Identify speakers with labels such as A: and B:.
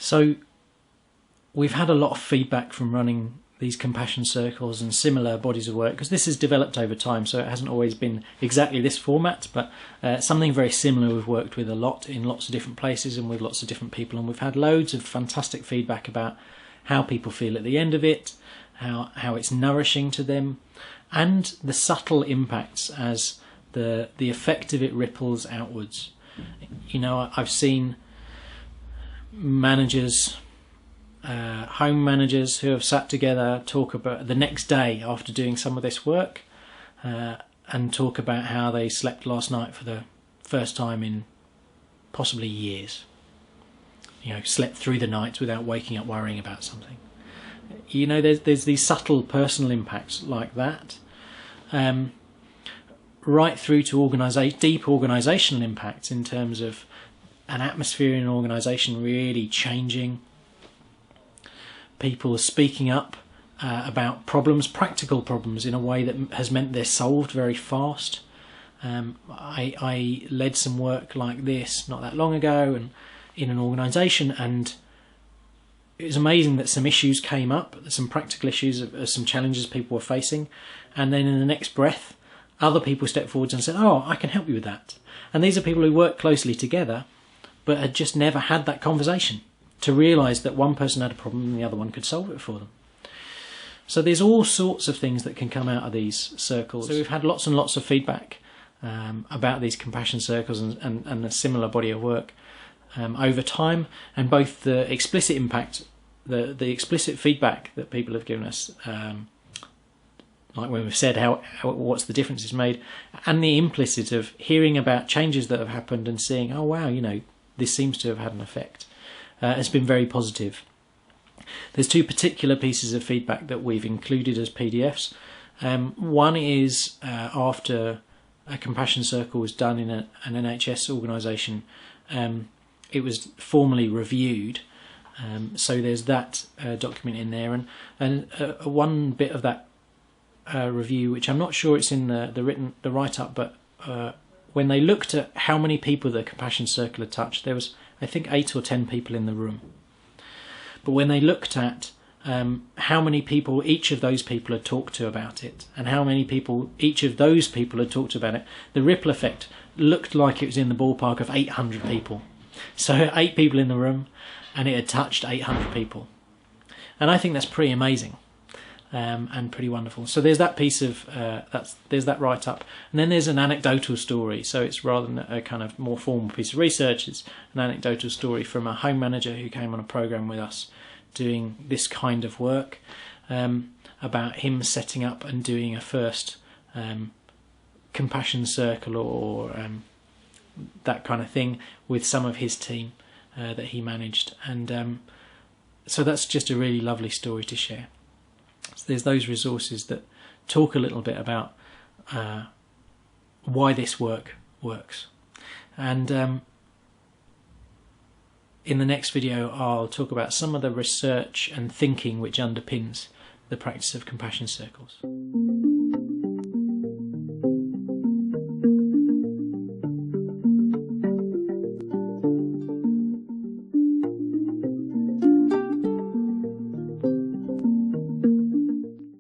A: So we've had a lot of feedback from running these compassion circles and similar bodies of work, because this has developed over time, so it hasn't always been exactly this format, but something very similar we've worked with a lot in lots of different places and with lots of different people, and we've had loads of fantastic feedback about how people feel at the end of it, how it's nourishing to them, and the subtle impacts as the effect of it ripples outwards. You know, I've seen managers, home managers who have sat together talk about the next day after doing some of this work, and talk about how they slept last night for the first time in possibly years. You know, slept through the night without waking up worrying about something. You know, there's these subtle personal impacts like that, right through to deep organisational impacts in terms of an atmosphere in an organisation really changing, people speaking up about problems, practical problems, in a way that has meant they're solved very fast. I led some work like this not that long ago, and in an organisation, and it was amazing that some issues came up, some practical issues, some challenges people were facing, and then in the next breath other people stepped forward and said, "Oh, I can help you with that." And these are people who work closely together but had just never had that conversation to realise that one person had a problem and the other one could solve it for them. So there's all sorts of things that can come out of these circles. So we've had lots and lots of feedback about these compassion circles and a similar body of work over time, and both the explicit impact, the explicit feedback that people have given us, like when we've said what's the difference it's made, and the implicit of hearing about changes that have happened and seeing, oh wow, you know, this seems to have had an effect, has been very positive. There's two particular pieces of feedback that we've included as PDFs. One is after a compassion circle was done in an NHS organisation, it was formally reviewed. So there's that document in there, and one bit of that review, which I'm not sure it's in the write-up, but when they looked at how many people the compassion circle had touched, there was, I think, 8 or 10 people in the room. But when they looked at how many people each of those people had talked to about it, and how many people each of those people had talked about it, the ripple effect looked like it was in the ballpark of 800 people. So 8 people in the room, and it had touched 800 people. And I think that's pretty amazing, and pretty wonderful. So there's that piece of, there's that write-up. And then there's an anecdotal story. So it's rather than a kind of more formal piece of research, it's an anecdotal story from a home manager who came on a programme with us doing this kind of work, about him setting up and doing a first compassion circle or that kind of thing with some of his team that he managed. And so that's just a really lovely story to share. So there's those resources that talk a little bit about why this work works. And in the next video I'll talk about some of the research and thinking which underpins the practice of compassion circles.